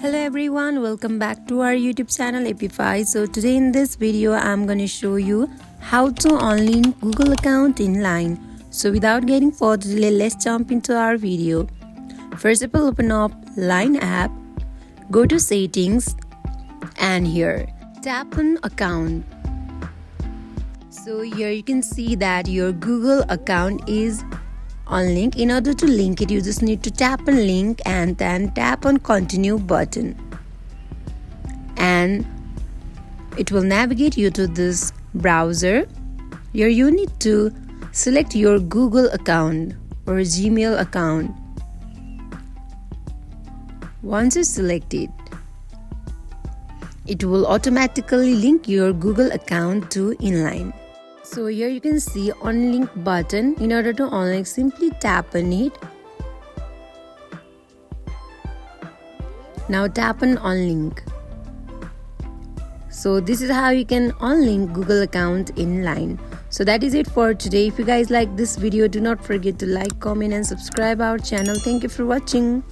Hello everyone, welcome back to our YouTube channel Appify. So today in this video I'm going to show you how to unlink Google account in Line. So without getting further delay, let's jump into our video. First of all, open up Line app, go to settings, and here tap on account. So here you can see that your Google account is Unlink. In order to link it, you just need to tap on link and then tap on continue button, and it will navigate you to this browser. Here you need to select your Google account or Gmail account. Once you select it, it will automatically link your Google account to Inline. So here you can see Unlink button. In order to unlink, simply tap on it. Now tap on Unlink. So this is how you can unlink Google account in Line. So that is it for today. If you guys like this video, do not forget to like, comment and subscribe our channel. Thank you for watching.